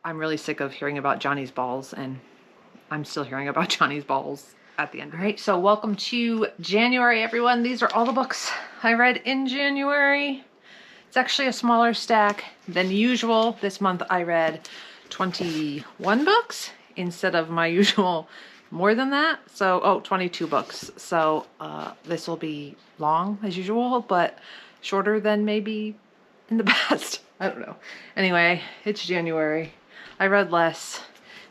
I'm really sick of hearing about Johnny's balls, and I'm still hearing about Johnny's balls at the end. All right, so welcome to January, everyone. These are all the books I read in January. It's actually a smaller stack than usual. This month I read 21 books instead of my usual more than that. So, 22 books. So this will be long as usual, but shorter than maybe in the past. I don't know. Anyway, it's January. I read less.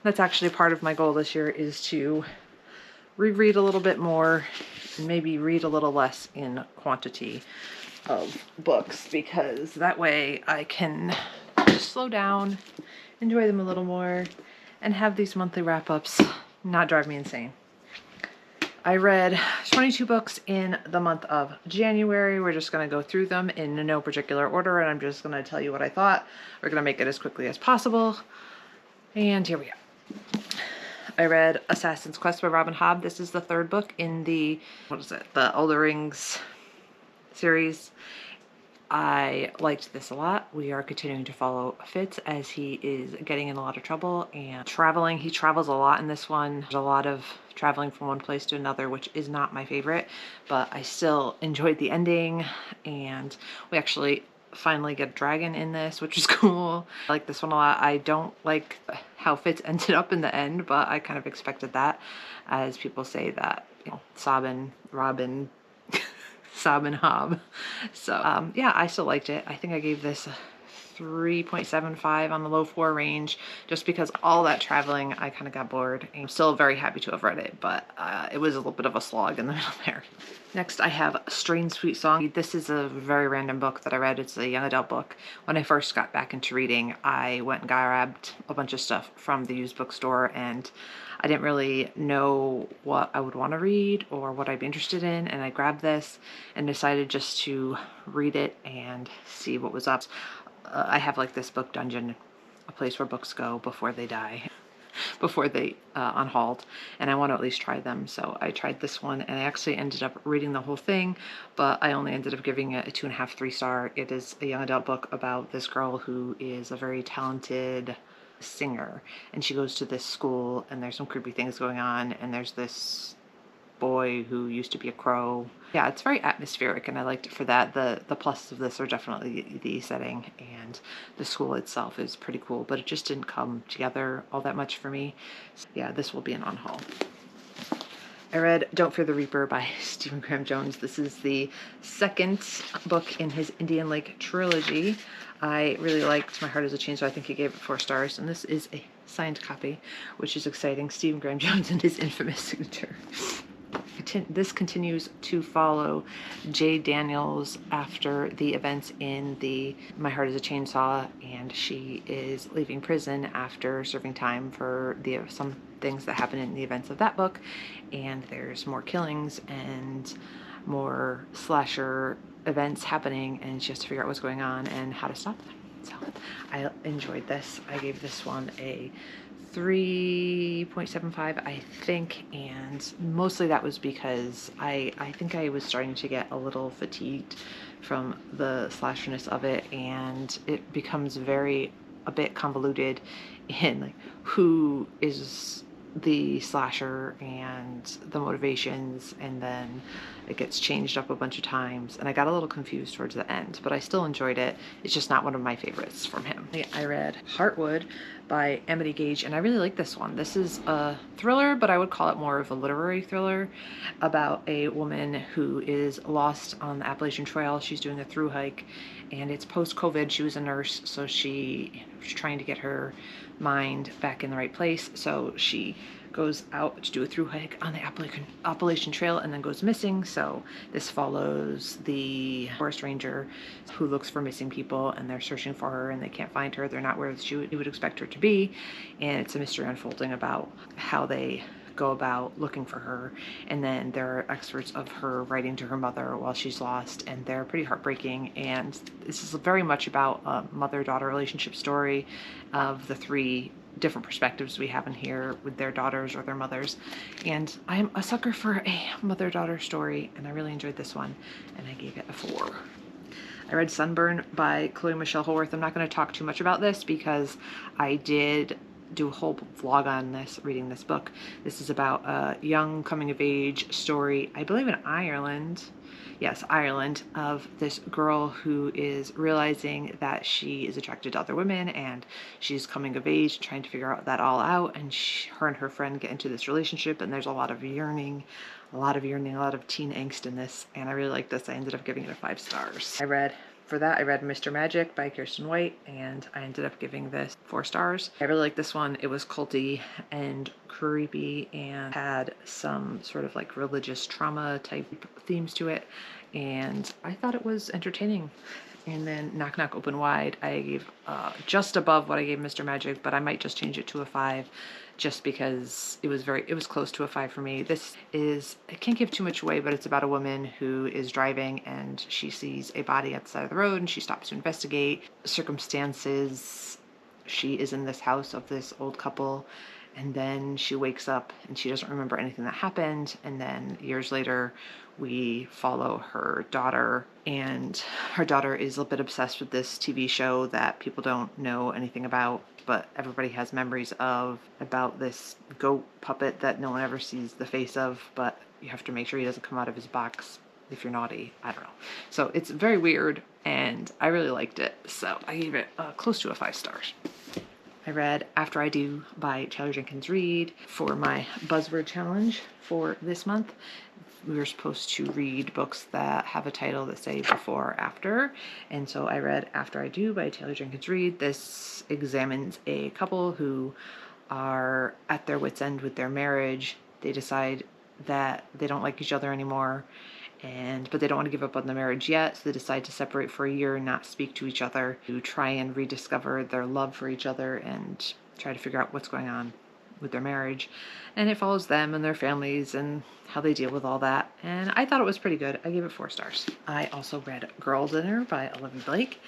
That's actually part of my goal this year, is to reread a little bit more and maybe read a little less in quantity of books, because that way I can just slow down, enjoy them a little more, and have these monthly wrap-ups not drive me insane. I read 22 books in the month of January. We're just going to go through them in no particular order, and I'm just going to tell you what I thought. We're going to make it as quickly as possible. And here we go. I read Assassin's Quest by Robin Hobb. This is the third book in the, the Elder Rings series. I liked this a lot. We are continuing to follow Fitz as he is getting in a lot of trouble and traveling. He travels a lot in this one. There's a lot of traveling from one place to another, which is not my favorite, but I still enjoyed the ending. And we actually finally get a dragon in this, which is cool. I like this one a lot. I don't like how Fitz ended up in the end, but I kind of expected that, as people say that, you know, Robin, Sob and Hob. So yeah, I still liked it. I think I gave this a 3.75 on the low 4 range, just because all that traveling, I kind of got bored. I'm still very happy to have read it, but it was a little bit of a slog in the middle there. Next, I have Strange Sweet Song. This is a very random book that I read. It's a young adult book. When I first got back into reading, I went and grabbed a bunch of stuff from the used bookstore, and I didn't really know what I would want to read or what I'd be interested in, and I grabbed this and decided just to read it and see what was up. I have like this book dungeon, a place where books go before they die, before they unhauled, and I want to at least try them. So I tried this one, and I actually ended up reading the whole thing, but I only ended up giving it a 2.5, 3 star. It is a young adult book about this girl who is a very talented singer, and she goes to this school, and there's some creepy things going on, and there's this boy who used to be a crow. Yeah, it's very atmospheric, and I liked it for that. The pluses of this are definitely the setting, and the school itself is pretty cool, but it just didn't come together all that much for me. So yeah, this will be an on-haul. I read Don't Fear the Reaper by Stephen Graham Jones. This is the second book in his Indian Lake trilogy. I really liked My Heart is a Chain, so I think he gave it 4 stars, and this is a signed copy, which is exciting. Stephen Graham Jones and his infamous signature. This continues to follow Jay Daniels after the events in the My Heart is a Chainsaw, and she is leaving prison after serving time for some things that happen in the events of that book, and there's more killings and more slasher events happening, and she has to figure out what's going on and how to stop them. So I enjoyed this. I gave this one a 3.75, I think, and mostly that was because I think I was starting to get a little fatigued from the slasherness of it, and it becomes a bit convoluted in like who is the slasher and the motivations, and then it gets changed up a bunch of times, and I got a little confused towards the end, but I still enjoyed it. It's just not one of my favorites from him. I read Heartwood by Amity Gage, and I really like this one. This is a thriller, but I would call it more of a literary thriller about a woman who is lost on the Appalachian Trail. She's doing a thru hike, and it's post-COVID. She was a nurse, so she's trying to get her mind back in the right place. So she goes out to do a thru hike on the Appalachian Trail and then goes missing. So this follows the forest ranger who looks for missing people, and they're searching for her and they can't find her. They're not where you would expect her to be, and it's a mystery unfolding about how they go about looking for her. And then there are excerpts of her writing to her mother while she's lost, and they're pretty heartbreaking. And this is very much about a mother-daughter relationship story of the 3 different perspectives we have in here with their daughters or their mothers. And I'm a sucker for a mother-daughter story, and I really enjoyed this one, and I gave it a 4. I read Sunburn by Chloe Michelle Holworth. I'm not going to talk too much about this because I did do a whole vlog on this, reading this book. This is about a young coming of age story, I believe in Ireland. Yes, Ireland, of this girl who is realizing that she is attracted to other women and she's coming of age, trying to figure that all out. And her and her friend get into this relationship, and there's a lot of yearning, a lot of teen angst in this. And I really like this. I ended up giving it a 5 stars. For that, I read Mr. Magic by Kirsten White, and I ended up giving this 4 stars. I really liked this one. It was culty and creepy and had some sort of like religious trauma type themes to it, and I thought it was entertaining. And then Knock Knock Open Wide, I gave just above what I gave Mr. Magic, but I might just change it to a 5 just because it was close to a 5 for me. This is, I can't give too much away, but it's about a woman who is driving and she sees a body at the side of the road and she stops to investigate circumstances. She is in this house of this old couple, and then she wakes up and she doesn't remember anything that happened. And then years later, we follow her daughter, and her daughter is a bit obsessed with this TV show that people don't know anything about, but everybody has memories of, about this goat puppet that no one ever sees the face of, but you have to make sure he doesn't come out of his box if you're naughty. I don't know. So it's very weird, and I really liked it. So I gave it close to a 5 stars. I read After I Do by Taylor Jenkins Reid for my buzzword challenge for this month. We were supposed to read books that have a title that say before or after, and so I read After I Do by Taylor Jenkins Reid. This examines a couple who are at their wits' end with their marriage. They decide that they don't like each other anymore, but they don't want to give up on the marriage yet, so they decide to separate for a year and not speak to each other, to try and rediscover their love for each other and try to figure out what's going on with their marriage. And it follows them and their families and how they deal with all that. And I thought it was pretty good. I gave it 4 stars. I also read Girl Dinner by Olivia Blake.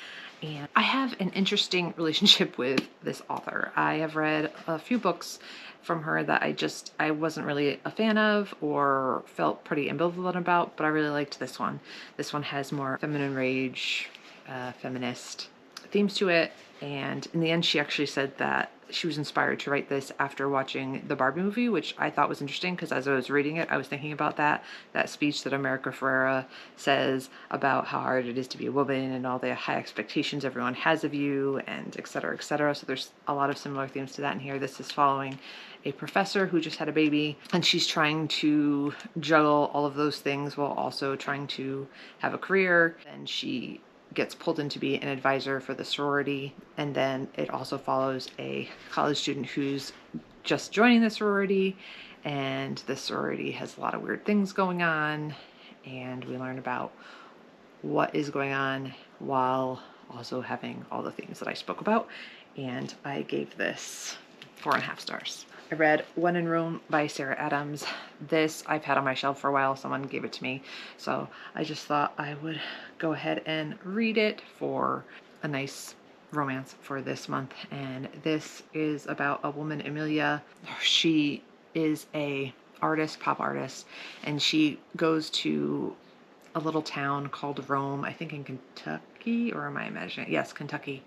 And I have an interesting relationship with this author. I have read a few books from her that I wasn't really a fan of or felt pretty ambivalent about, but I really liked this one. This one has more feminine rage, feminist themes to it. And in the end, she actually said that she was inspired to write this after watching the Barbie movie, which I thought was interesting because as I was reading it, I was thinking about that speech that America Ferrera says about how hard it is to be a woman and all the high expectations everyone has of you, and et cetera, et cetera. So there's a lot of similar themes to that in here. This is following a professor who just had a baby, and she's trying to juggle all of those things while also trying to have a career. And she gets pulled in to be an advisor for the sorority, and then it also follows a college student who's just joining the sorority, and the sorority has a lot of weird things going on, and we learn about what is going on while also having all the things that I spoke about. And I gave this 4.5 stars. I read When in Rome by Sarah Adams. This I've had on my shelf for a while. Someone gave it to me, so I just thought I would go ahead and read it for a nice romance for this month. And this is about a woman, Emilia. She is a pop artist, and she goes to a little town called Rome, I think in Kentucky, or am I imagining it? Yes, Kentucky.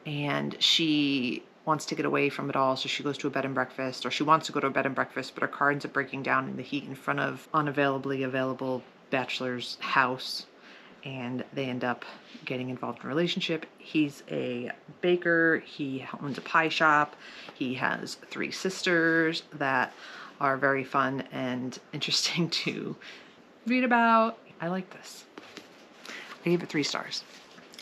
And she wants to get away from it all, so she goes to a bed and breakfast, or she wants to go to a bed and breakfast, but her car ends up breaking down in the heat in front of available bachelor's house, and they end up getting involved in a relationship. He's a baker, he owns a pie shop, he has 3 sisters that are very fun and interesting to read about. I like this. I gave it 3 stars.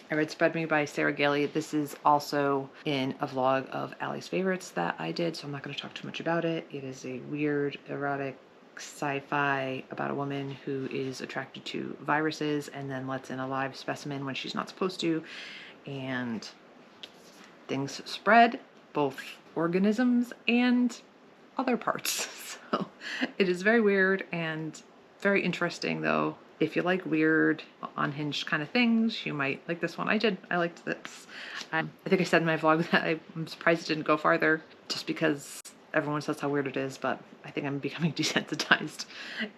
I read Spread Me by Sarah Gailey. This is also in a vlog of Allie's favorites that I did, so I'm not going to talk too much about it. It is a weird, erotic sci-fi about a woman who is attracted to viruses and then lets in a live specimen when she's not supposed to, and things spread, both organisms and other parts. So it is very weird and very interesting, though. If you like weird, unhinged kind of things, you might like this one. I liked this. I think I said in my vlog that I'm surprised it didn't go farther, just because everyone says how weird it is, but I think I'm becoming desensitized,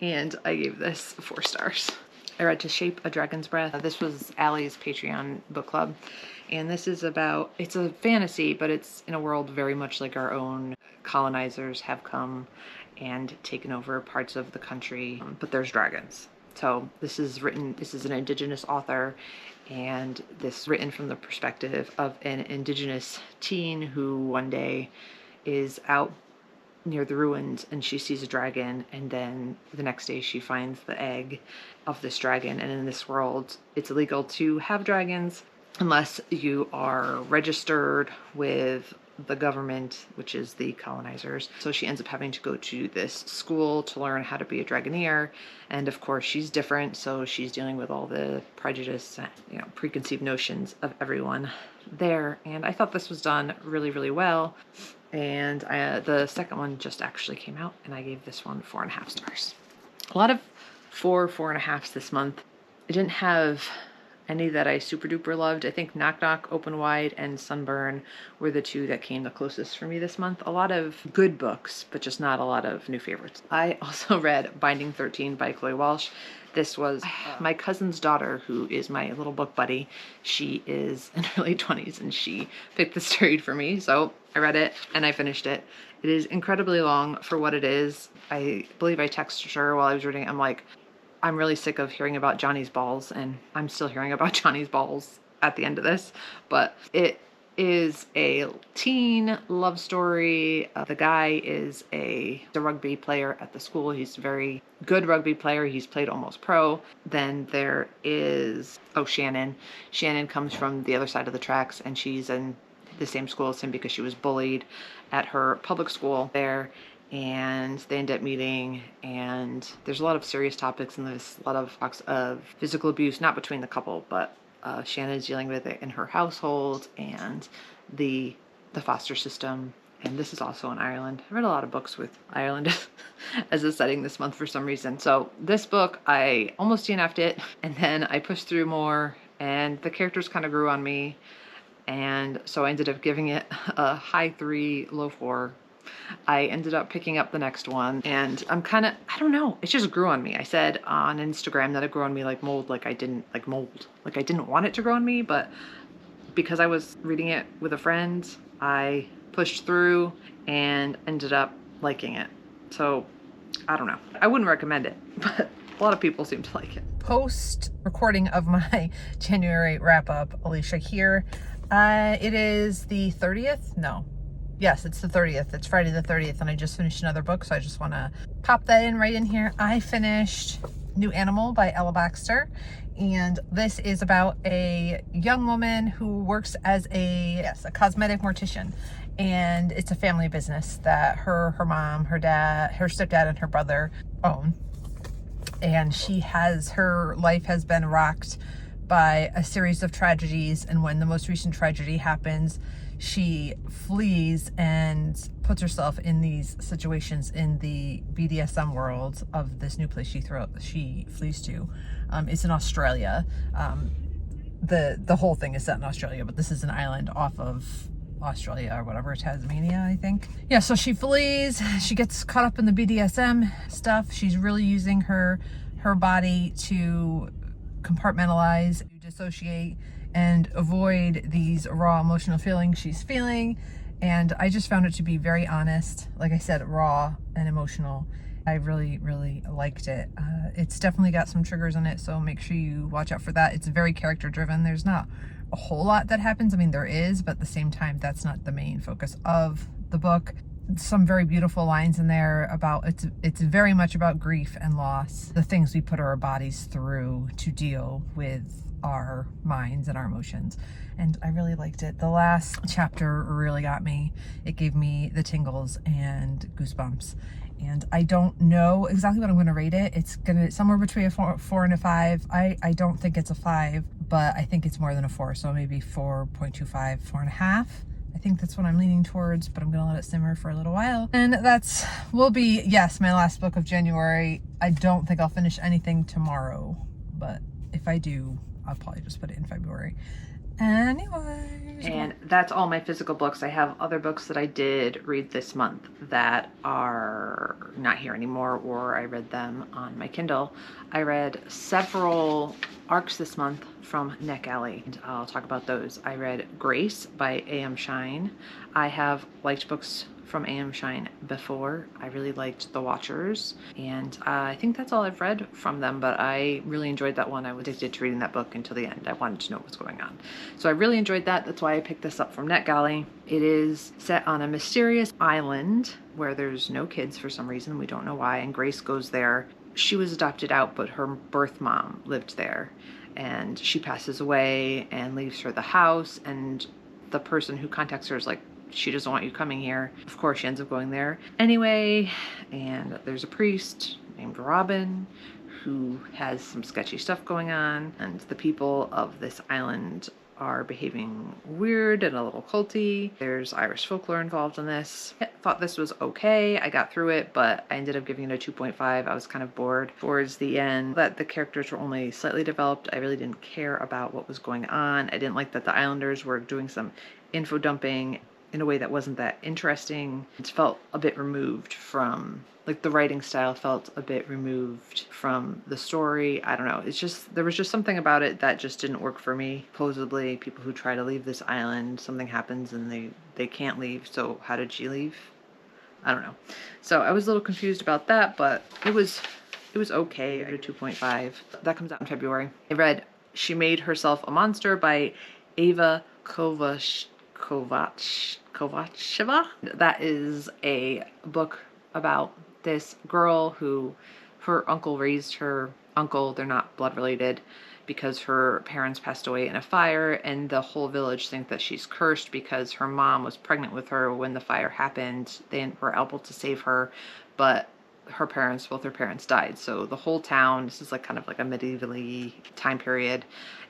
and I gave this 4 stars. I read To Shape a Dragon's Breath. This was Allie's Patreon book club. And this is about, it's a fantasy, but it's in a world very much like our own. Colonizers have come and taken over parts of the country, but there's dragons. So this is an indigenous author, and this is written from the perspective of an indigenous teen who one day is out near the ruins and she sees a dragon, and then the next day she finds the egg of this dragon. And in this world, it's illegal to have dragons unless you are registered with the government, which is the colonizers. So she ends up having to go to this school to learn how to be a dragoneer. And of course she's different, so she's dealing with all the prejudice, preconceived notions of everyone there. And I thought this was done really, really well. And the second one just actually came out, and I gave this one 4.5 stars. A lot of 4.5s this month. I didn't have any that I super duper loved. I think Knock Knock, Open Wide, and Sunburn were the two that came the closest for me this month. A lot of good books, but just not a lot of new favorites. I also read Binding 13 by Chloe Walsh. This was my cousin's daughter, who is my little book buddy. She is in her late 20s, and she picked this to read for me. So I read it and I finished it. It is incredibly long for what it is. I believe I texted her while I was reading it. I'm like, I'm really sick of hearing about Johnny's balls, and I'm still hearing about Johnny's balls at the end of this, but it is a teen love story. The guy is a rugby player at the school. He's a very good rugby player. He's played almost pro. Then there is, Shannon. Shannon comes from the other side of the tracks, and she's in the same school as him because she was bullied at her public school there. And they end up meeting, and there's a lot of serious topics, and there's a lot of talks of physical abuse, not between the couple, but Shannon's dealing with it in her household and the foster system. And this is also in Ireland. I read a lot of books with Ireland as a setting this month for some reason. So this book, I almost DNF'd it, and then I pushed through more, and the characters kind of grew on me, and so I ended up giving it a high 3, low 4. I ended up picking up the next one, and I'm kind of, I don't know, it just grew on me. I said on Instagram that it grew on me like mold, like I didn't want it to grow on me, but because I was reading it with a friend, I pushed through and ended up liking it. So I don't know, I wouldn't recommend it, but a lot of people seem to like it. Post recording of my January wrap up, Alicia here. It is the 30th? No. Yes, it's the 30th. It's Friday the 30th, and I just finished another book, so I just want to pop that in right in here. I finished New Animal by Ella Baxter, and this is about a young woman who works as a cosmetic mortician, and it's a family business that her mom, her dad, her stepdad, and her brother own, and her life has been rocked by a series of tragedies, and when the most recent tragedy happens, she flees and puts herself in these situations in the BDSM world of this new place she flees to. It's in Australia. The whole thing is set in Australia, but this is an island off of Australia or whatever, Tasmania, I think. Yeah, so she flees, she gets caught up in the BDSM stuff. She's really using her body to compartmentalize, dissociate, and avoid these raw emotional feelings she's feeling. And I just found it to be very honest, like I said, raw and emotional. I really, really liked it. It's definitely got some triggers in it, so make sure you watch out for that. It's very character driven. There's not a whole lot that happens. I mean, there is, but at the same time, that's not the main focus of the book. Some very beautiful lines in there about it's very much about grief and loss, the things we put our bodies through to deal with our minds and our emotions. And I really liked it. The last chapter really got me. It gave me the tingles and goosebumps. And I don't know exactly what I'm going to rate it. It's going to somewhere between a 4 and a 5. I don't think it's a 5, but I think it's more than a 4. So maybe 4.25, 4.5. I think that's what I'm leaning towards, but I'm going to let it simmer for a little while. And will be, yes, my last book of January. I don't think I'll finish anything tomorrow, but if I do, I'll probably just put it in February. Anyways. And that's all my physical books. I have other books that I did read this month that are not here anymore, or I read them on my Kindle. I read several arcs this month from Neck Alley, and I'll talk about those. I read Grace by A.M. Shine. I have liked books from A.M. Shine before. I really liked The Watchers, and I think that's all I've read from them, but I really enjoyed that one. I was addicted to reading that book until the end. I wanted to know what was going on. So I really enjoyed that. That's why I picked this up from NetGalley. It is set on a mysterious island where there's no kids for some reason. We don't know why, and Grace goes there. She was adopted out, but her birth mom lived there, and she passes away and leaves her the house, and the person who contacts her is like, she doesn't want you coming here. Of course, she ends up going there anyway, and there's a priest named Robin who has some sketchy stuff going on, and the people of this island are behaving weird and a little culty. There's Irish folklore involved in this. I thought this was okay. I got through it, but I ended up giving it a 2.5. I was kind of bored towards the end. That the characters were only slightly developed. I really didn't care about what was going on. I didn't like that the islanders were doing some info dumping in a way that wasn't that interesting. It felt a bit removed from, like, the writing style felt a bit removed from the story. I don't know. It's just, there was just something about it that just didn't work for me. Supposedly, people who try to leave this island, something happens and they can't leave. So how did she leave? I don't know. So I was a little confused about that, but it was okay. I did a 2.5. That comes out in February. I read She Made Herself a Monster by Ava Kovacheva. That is a book about this girl who her uncle raised her. Uncle, they're not blood related, because her parents passed away in a fire, and the whole village think that she's cursed because her mom was pregnant with her when the fire happened. They were able to save her, but both her parents died. So the whole town, this is like kind of like a medievally time period,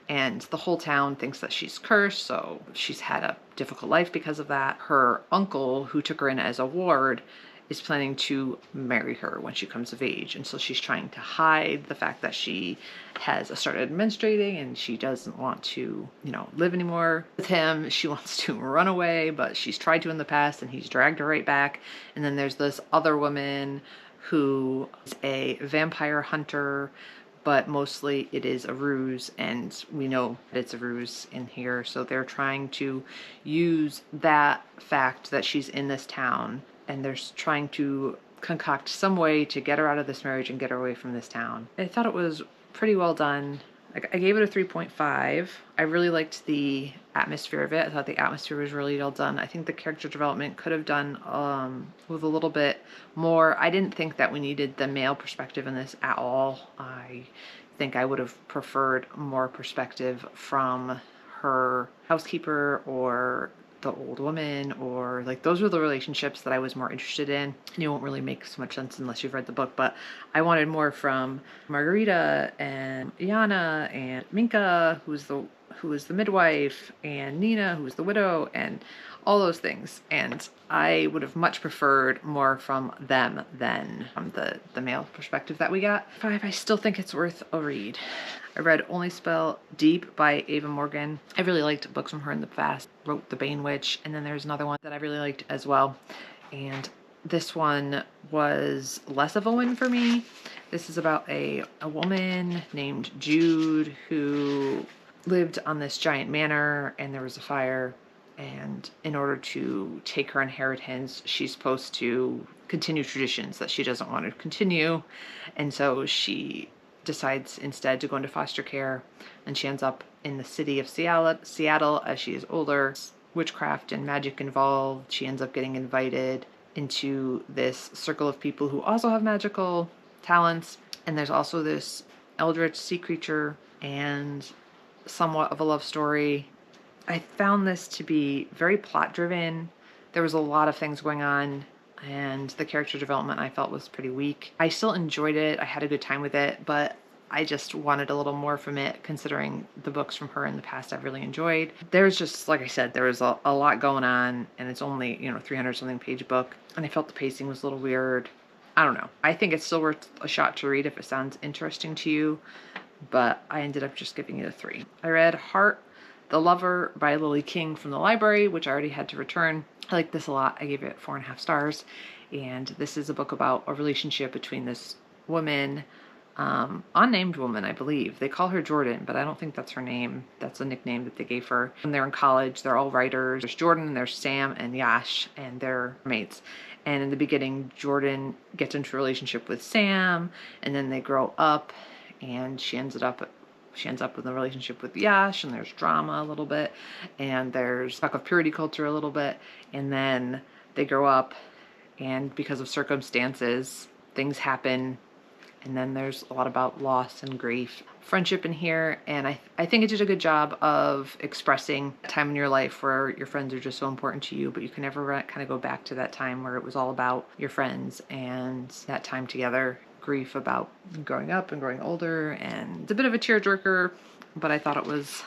and the whole town thinks that she's cursed, so she's had a difficult life because of that. Her uncle, who took her in as a ward, is planning to marry her when she comes of age, and so she's trying to hide the fact that she has started menstruating and she doesn't want to, live anymore with him. She wants to run away, but she's tried to in the past and he's dragged her right back. And then there's this other woman who is a vampire hunter, but mostly it is a ruse, and we know that it's a ruse in here. So they're trying to use that fact that she's in this town, and they're trying to concoct some way to get her out of this marriage and get her away from this town. I thought it was pretty well done. I gave it a 3.5. I really liked the atmosphere of it. I thought the atmosphere was really well done. I think the character development could have done with a little bit more. I didn't think that we needed the male perspective in this at all. I think I would have preferred more perspective from her housekeeper or the old woman, or like, those were the relationships that I was more interested in. And it won't really make so much sense unless you've read the book, but I wanted more from Margarita and Iana and Minka, who was the midwife, and Nina, who was the widow, and all those things. And I would have much preferred more from them than from the male perspective that we got. 5, I still think it's worth a read. I read Only Spell Deep by Ava Morgan. I really liked books from her in the past. Wrote The Bane Witch, and then there's another one that I really liked as well. And this one was less of a win for me. This is about a woman named Jude who lived on this giant manor, and there was a fire, and in order to take her inheritance, she's supposed to continue traditions that she doesn't want to continue, and so she decides instead to go into foster care, and she ends up in the city of Seattle as she is older. Witchcraft and magic involved. She ends up getting invited into this circle of people who also have magical talents, and there's also this eldritch sea creature and somewhat of a love story. I found this to be very plot driven. There was a lot of things going on, and the character development I felt was pretty weak. I still enjoyed it. I had a good time with it, but I just wanted a little more from it, considering the books from her in the past I've really enjoyed. There's just, like I said, there was a lot going on, and it's only, 300 something page book, and I felt the pacing was a little weird. I don't know. I think it's still worth a shot to read if it sounds interesting to you, but I ended up just giving it a 3. I read Heart The Lover by Lily King from the library, which I already had to return. I like this a lot. I gave it 4.5 stars. And this is a book about a relationship between this woman, unnamed woman, I believe. They call her Jordan, but I don't think that's her name. That's a nickname that they gave her. When they're in college, they're all writers. There's Jordan, there's Sam and Yash, and they're mates. And in the beginning, Jordan gets into a relationship with Sam, and then they grow up, and she ends up with a relationship with Yash, and there's drama a little bit, and there's talk of purity culture a little bit, and then they grow up, and because of circumstances, things happen, and then there's a lot about loss and grief, friendship in here, and I think it did a good job of expressing a time in your life where your friends are just so important to you, but you can never kind of go back to that time where it was all about your friends and that time together. Grief about growing up and growing older, and it's a bit of a tearjerker, but I thought it was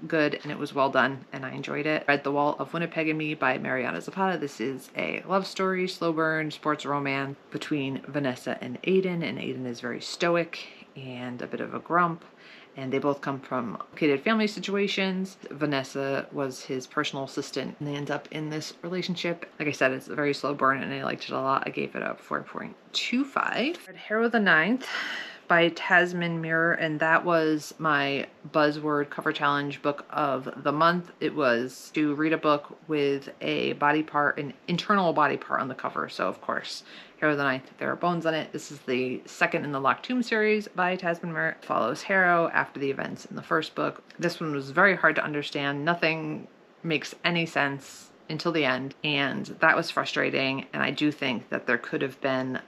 good and it was well done and I enjoyed it. Read The Wall of Winnipeg and Me by Mariana Zapata. This is a love story, slow burn, sports romance between Vanessa and Aiden is very stoic and a bit of a grump, and they both come from complicated family situations. Vanessa was his personal assistant, and they end up in this relationship. Like I said, it's a very slow burn, and I liked it a lot. I gave it a 4.25. Read Harrow the Ninth by Tasman Mirror, and that was my buzzword cover challenge book of the month. It was to read a book with a body part, an internal body part on the cover. So of course, Harrow the Ninth, there are bones on it. This is the second in the Locked Tomb series by Tasman Mirror. It follows Harrow after the events in the first book. This one was very hard to understand. Nothing makes any sense until the end, and that was frustrating. And I do think that there could have been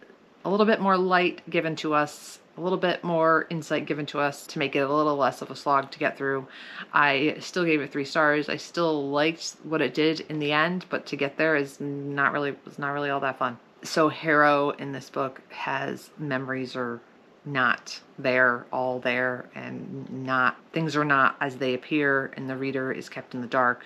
a little bit more light given to us, a little bit more insight given to us to make it a little less of a slog to get through. I still gave it 3 stars. I still liked what it did in the end, but to get there was not really all that fun. So Harrow in this book has memories are not there, all there, and things are not as they appear, and the reader is kept in the dark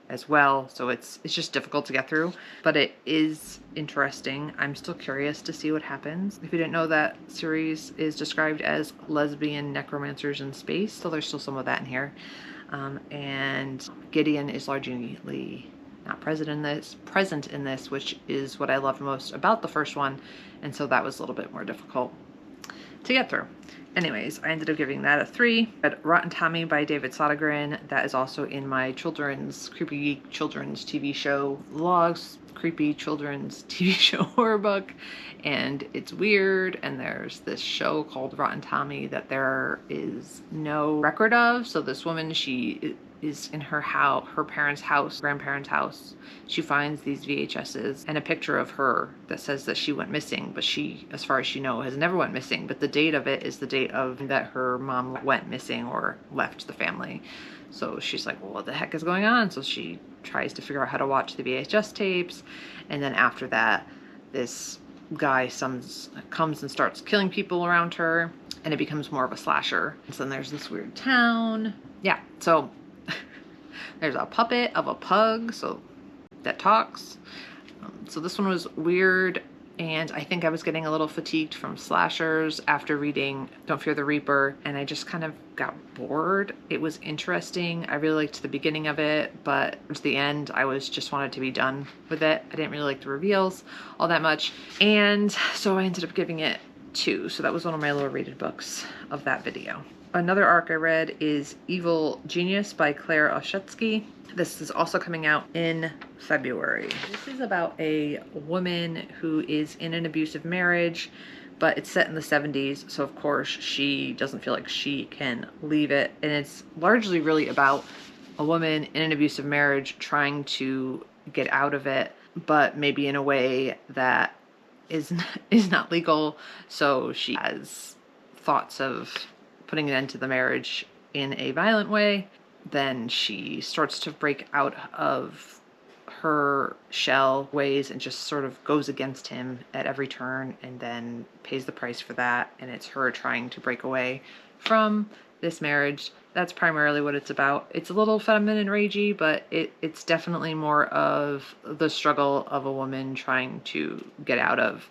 as well. So it's just difficult to get through, but it is interesting. I'm still curious to see what happens. If you didn't know, that series is described as lesbian necromancers in space, so there's still some of that in here. And Gideon is largely not present in this, which is what I loved most about the first one, and so that was a little bit more difficult to get through. Anyways, I ended up giving that a 3. Read Rotten Tommy by David Sodergren. That is also in my creepy children's TV show logs, creepy children's TV show horror book, and it's weird, and there's this show called Rotten Tommy that there is no record of. So this woman, she is in her grandparents' house. She finds these VHSs and a picture of her that says that she went missing, but she, as far as she knows, has never went missing. But the date of it is the date of that her mom went missing or left the family. So she's like, well, what the heck is going on? So she tries to figure out how to watch the VHS tapes. And then after that, this guy comes and starts killing people around her, and it becomes more of a slasher. And so then there's this weird town. Yeah, so there's a puppet of a pug that talks. So this one was weird, and I think I was getting a little fatigued from slashers after reading Don't Fear the Reaper, and I just kind of got bored. It was interesting. I really liked the beginning of it, but towards the end, I just wanted to be done with it. I didn't really like the reveals all that much, and so I ended up giving it 2. So that was one of my lower rated books of that video. Another arc I read is Evil Genius by Claire Oshetsky. This is also coming out in February. This is about a woman who is in an abusive marriage, but it's set in the 70s, so of course she doesn't feel like she can leave it. And it's largely really about a woman in an abusive marriage trying to get out of it, but maybe in a way that is not legal. So she has thoughts of putting an end to the marriage in a violent way. Then she starts to break out of her shell ways and just sort of goes against him at every turn, and then pays the price for that. And it's her trying to break away from this marriage. That's primarily what it's about. It's a little feminine and ragey, but it's definitely more of the struggle of a woman trying to get out of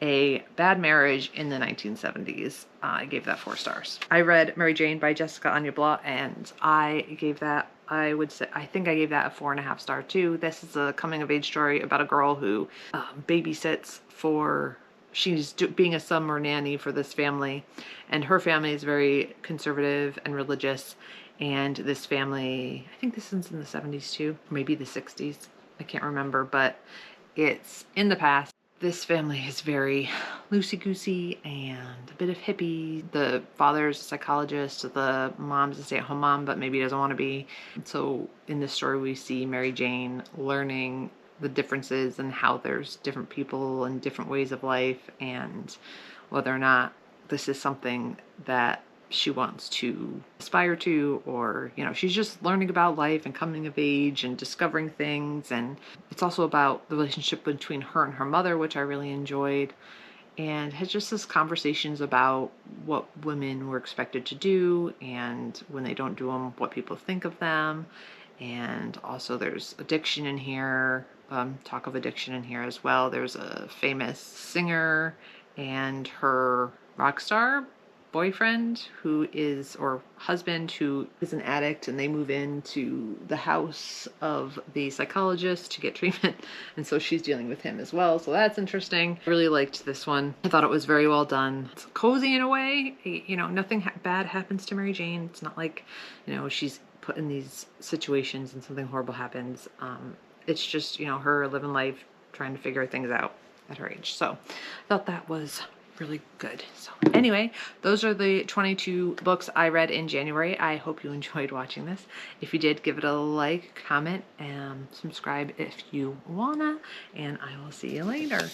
a bad marriage in the 1970s. I gave that 4 stars. I read Mary Jane by Jessica Anya Blott, and I gave that I would say, I think I gave that a 4.5 star too. This is a coming of age story about a girl who babysits for, being a summer nanny for this family, and her family is very conservative and religious, and this family, I think this is in the 70s too, maybe the 60s, I can't remember, but it's in the past. This family is very loosey-goosey and a bit of hippie. The father's a psychologist, the mom's a stay-at-home mom, but maybe doesn't want to be. So in this story, we see Mary Jane learning the differences and how there's different people and different ways of life, and whether or not this is something that she wants to aspire to, or, you know, she's just learning about life and coming of age and discovering things. And it's also about the relationship between her and her mother, which I really enjoyed, and has just this conversations about what women were expected to do, and when they don't do them, what people think of them. And also there's addiction in here, talk of addiction in here as well. There's a famous singer and her rock star boyfriend who is, or husband, who is an addict, and they move into the house of the psychologist to get treatment, and so she's dealing with him as well. So that's interesting. I really liked this one. I thought it was very well done. It's cozy in a way. You know, nothing bad happens to Mary Jane. It's not like, you know, she's put in these situations and something horrible happens. It's just, you know, her living life, trying to figure things out at her age. So I thought that was really good. So anyway, those are the 22 books I read in January. I hope you enjoyed watching this. If you did, give it a like, comment, and subscribe if you wanna, and I will see you later.